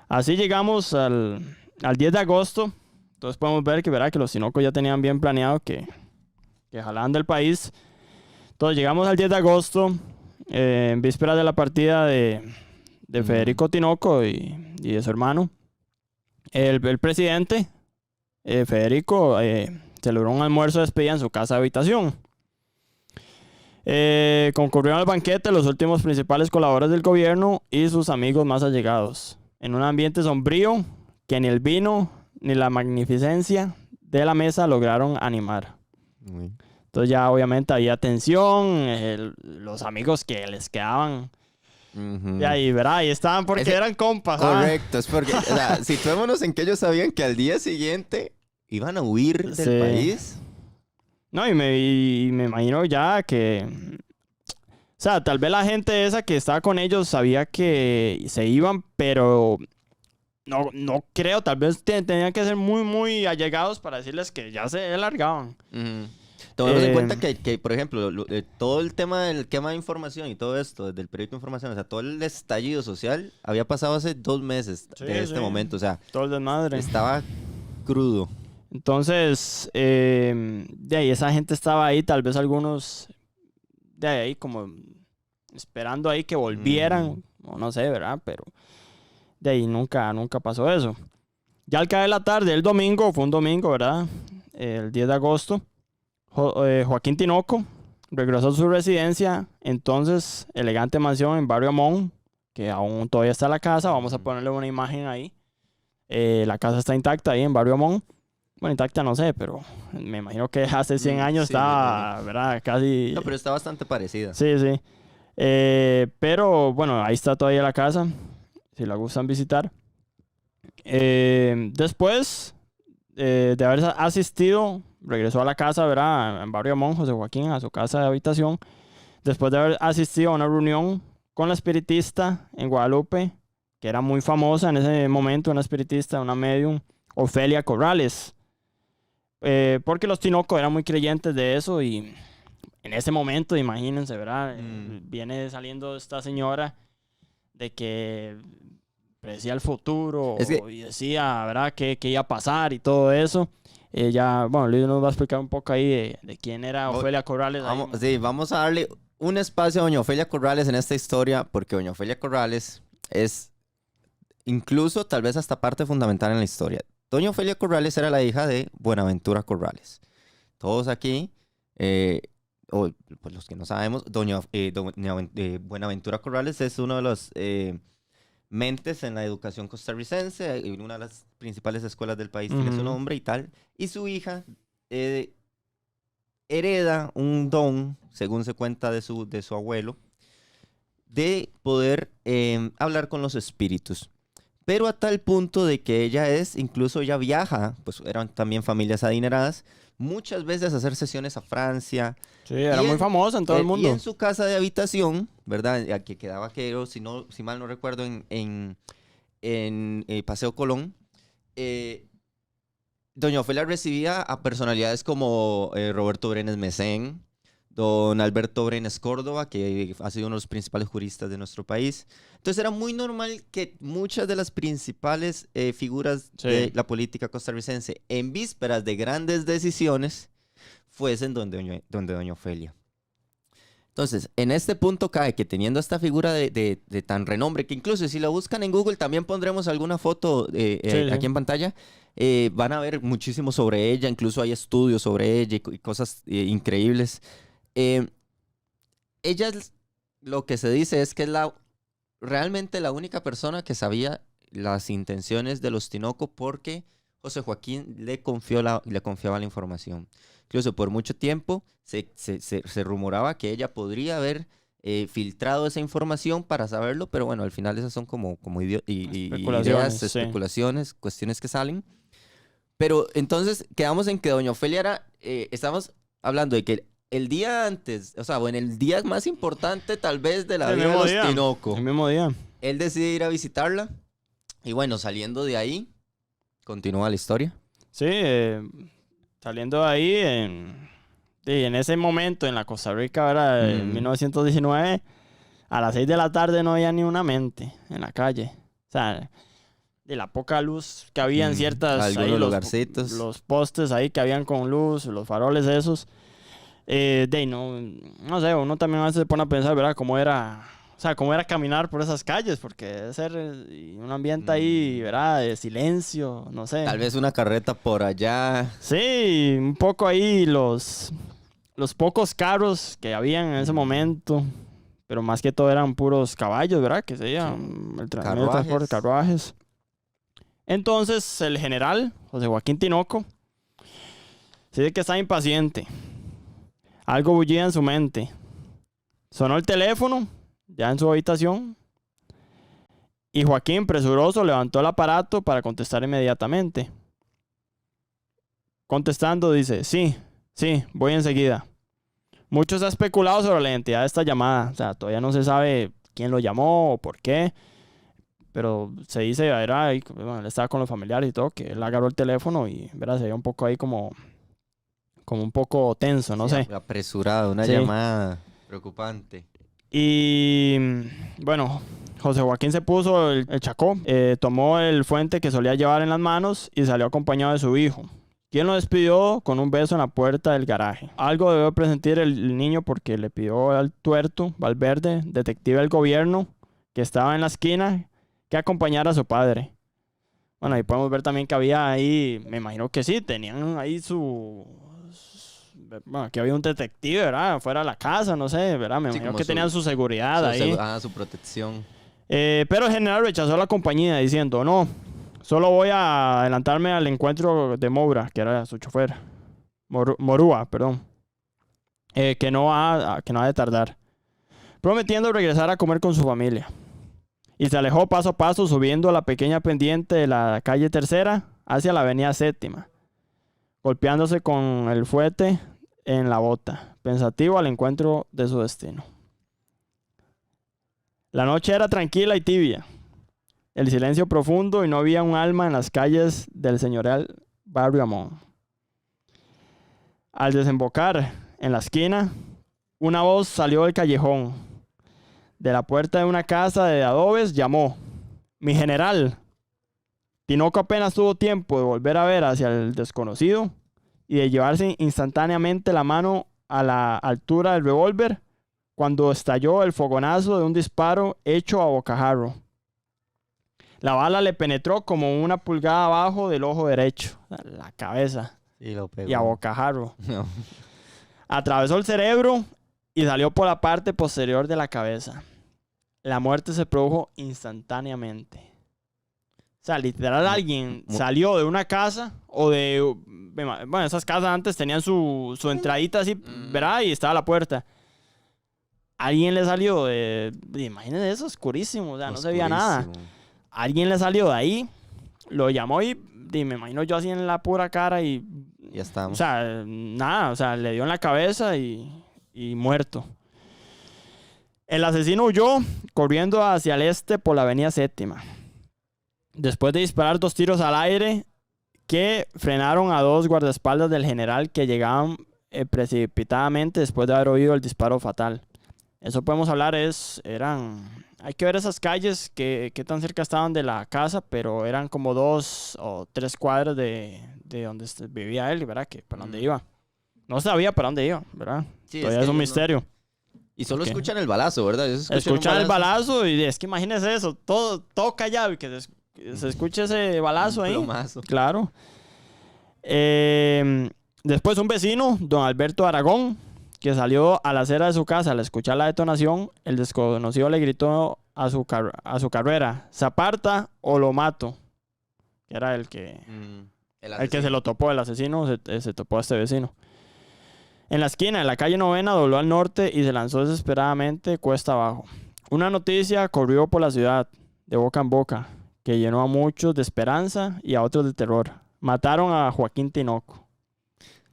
Así llegamos al 10 de agosto. Entonces podemos ver que, ¿verdad?, que los Tinoco ya tenían bien planeado que jalaban del país. Entonces llegamos al 10 de agosto, en víspera de la partida de Federico Tinoco y de su hermano. El presidente, Federico, celebró un almuerzo de despedida en su casa de habitación. Concurrieron al banquete los últimos principales colaboradores del gobierno y sus amigos más allegados, en un ambiente sombrío que ni el vino ni la magnificencia de la mesa lograron animar. Entonces ya obviamente había tensión, los amigos que les quedaban de ahí, ¿verdad? Ahí estaban porque eran compas. Correcto, es porque, o sea, situémonos en que ellos sabían que al día siguiente iban a huir del país. No, y me imagino ya que... O sea, tal vez la gente esa que estaba con ellos sabía que se iban, pero no creo. Tal vez tenían que ser muy, muy allegados para decirles que ya se largaban. Tomemos en cuenta que, por ejemplo, todo el tema del quema de información y todo esto, desde el proyecto de información, o sea, todo el estallido social había pasado hace 2 meses de este momento. O sea, todo el desmadre. Estaba crudo. Entonces, de ahí esa gente estaba ahí, tal vez algunos de ahí como esperando ahí que volvieran, o no sé, ¿verdad? Pero de ahí nunca pasó eso. Ya al caer la tarde, el domingo, fue un domingo, ¿verdad? El 10 de agosto, Joaquín Tinoco regresó a su residencia, entonces elegante mansión en Barrio Amón, que aún todavía está la casa, vamos a ponerle una imagen ahí. La casa está intacta ahí en Barrio Amón. Bueno, intacta no sé, pero me imagino que hace 100 años estaba, ¿verdad? Casi... No, pero está bastante parecida. Sí, sí. Pero, bueno, ahí está todavía la casa, si la gustan visitar. Después de haber asistido, regresó a la casa, ¿verdad? En Barrio Amón, José Joaquín, a su casa de habitación. Después de haber asistido a una reunión con la espiritista en Guadalupe, que era muy famosa en ese momento, una espiritista, una medium, Ofelia Corrales. Porque los Tinoco eran muy creyentes de eso y en ese momento, imagínense, ¿verdad? Viene saliendo esta señora de que predecía el futuro y decía, ¿verdad?, que iba a pasar y todo eso. Bueno, Luis nos va a explicar un poco ahí de quién era Ofelia Corrales. Vamos a darle un espacio a doña Ofelia Corrales en esta historia, porque doña Ofelia Corrales es incluso tal vez hasta parte fundamental en la historia. Doña Ofelia Corrales era la hija de Buenaventura Corrales. Todos aquí, o pues los que no sabemos, doña Buenaventura Corrales es uno de los mentes en la educación costarricense, en una de las principales escuelas del país tiene su nombre y tal. Y su hija hereda un don, según se cuenta de su abuelo, de poder hablar con los espíritus. Pero a tal punto de que incluso ella viaja, pues eran también familias adineradas, muchas veces a hacer sesiones a Francia. Sí, era muy famosa en todo el mundo. Y en su casa de habitación, ¿verdad? Que quedaba, si mal no recuerdo, en Paseo Colón, doña Ofelia recibía a personalidades como Roberto Brenes Mesén, don Alberto Brenes Córdoba, que ha sido uno de los principales juristas de nuestro país. Entonces era muy normal que muchas de las principales figuras de la política costarricense en vísperas de grandes decisiones fuesen donde doña Ofelia. Entonces, en este punto cae que teniendo esta figura de tan renombre, que incluso si la buscan en Google también pondremos alguna foto aquí en pantalla, van a ver muchísimo sobre ella, incluso hay estudios sobre ella y cosas increíbles. Ella, lo que se dice es que es realmente la única persona que sabía las intenciones de los Tinoco, porque José Joaquín le confiaba la información. Incluso por mucho tiempo se rumoraba que ella podría haber filtrado esa información para saberlo, pero bueno, al final esas son como ideas, especulaciones, cuestiones que salen. Pero entonces quedamos en que doña Ofelia estamos hablando de que el día antes, o sea, bueno, el día más importante tal vez de la vida de los Tinoco. El mismo día. Él decide ir a visitarla y bueno, saliendo de ahí, continúa la historia. Sí, saliendo de ahí, en ese momento en la Costa Rica, ¿verdad? En 1919, a las 6 de la tarde no había ni una mente en la calle. O sea, de la poca luz que había en ciertas... Algunos ahí, lugarcitos. los postes ahí que habían con luz, los faroles esos. No sé, uno también a veces se pone a pensar, ¿verdad? Cómo era caminar por esas calles, porque debe ser un ambiente ahí, ¿verdad? De silencio, no sé. Tal vez una carreta por allá. Sí, un poco ahí los pocos carros que habían en ese momento, pero más que todo eran puros caballos, ¿verdad? Que se iban el transporte de carruajes. Entonces, el general, José Joaquín Tinoco, se dice que estaba impaciente. Algo bullía en su mente. Sonó el teléfono, ya en su habitación, y Joaquín, presuroso, levantó el aparato para contestar inmediatamente. Contestando, dice, sí, voy enseguida. Mucho se ha especulado sobre la identidad de esta llamada. O sea, todavía no se sabe quién lo llamó o por qué. Pero se dice, él estaba con los familiares y todo, que él agarró el teléfono y, ¿verdad? Se veía un poco ahí como un poco tenso, no sé. Apresurado, una llamada preocupante. Y bueno, José Joaquín se puso el chacó, tomó el fuente que solía llevar en las manos y salió acompañado de su hijo, quien lo despidió con un beso en la puerta del garaje. Algo debió presentir el niño porque le pidió al tuerto Valverde, detective del gobierno, que estaba en la esquina, que acompañara a su padre. Bueno, ahí podemos ver también que había ahí, me imagino que sí, tenían ahí bueno, que había un detective, ¿verdad? Fuera de la casa, no sé, ¿verdad? Me imagino que tenían su seguridad ahí. Su protección. Pero el general rechazó la compañía diciendo, no, solo voy a adelantarme al encuentro de Moura, que era su chofer. Morúa, perdón. Que no ha de tardar. Prometiendo regresar a comer con su familia. Y se alejó paso a paso subiendo la pequeña pendiente de la calle Tercera hacia la avenida Séptima, golpeándose con el fuete en la bota, pensativo al encuentro de su destino. La noche era tranquila y tibia, el silencio profundo y no había un alma en las calles del señorial barrio Amón. Al desembocar en la esquina, una voz salió del callejón. De la puerta de una casa de adobes llamó: «Mi general». Tinoco apenas tuvo tiempo de volver a ver hacia el desconocido y de llevarse instantáneamente la mano a la altura del revólver cuando estalló el fogonazo de un disparo hecho a bocajarro. La bala le penetró como una pulgada abajo del ojo derecho, la cabeza, Y lo pegó. y a bocajarro. No. Atravesó el cerebro y salió por la parte posterior de la cabeza. La muerte se produjo instantáneamente. O sea, literal alguien salió de una casa o de... Bueno, esas casas antes tenían su entradita así, ¿verdad? Y estaba la puerta. Alguien le salió imagínense eso, oscurísimo, o sea, no se veía nada. Alguien le salió de ahí, lo llamó y me imagino yo así en la pura cara y... Ya estamos. O sea, nada, o sea, le dio en la cabeza y muerto. El asesino huyó corriendo hacia el este por la avenida Séptima. Después de disparar 2 tiros al aire que frenaron a 2 guardaespaldas del general que llegaban precipitadamente después de haber oído el disparo fatal. Eso podemos hablar hay que ver esas calles que tan cerca estaban de la casa, pero eran como 2 o 3 cuadras de donde vivía él, ¿verdad? Que para dónde iba. No sabía para dónde iba, ¿verdad? Sí, todavía es un misterio. Y solo escuchan el balazo, ¿verdad? Escuchan el balazo y es que imagínense eso, todo callado y que se escuche ese balazo ahí. Plomazo. Claro. Después un vecino, don Alberto Aragón, que salió a la acera de su casa al escuchar la detonación, el desconocido le gritó a su carrera: «Se aparta o lo mato». Que era el que se lo topó, el asesino se topó a este vecino. En la esquina de la calle Novena dobló al norte y se lanzó desesperadamente cuesta abajo. Una noticia corrió por la ciudad, de boca en boca, que llenó a muchos de esperanza y a otros de terror. Mataron a Joaquín Tinoco.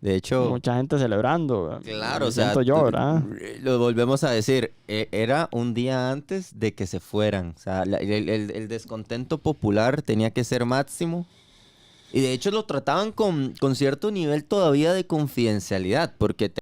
De hecho... Mucha gente celebrando. Claro, o sea, yo, ¿verdad? Lo volvemos a decir, era un día antes de que se fueran. O sea, el descontento popular tenía que ser máximo. Y de hecho lo trataban con cierto nivel todavía de confidencialidad, porque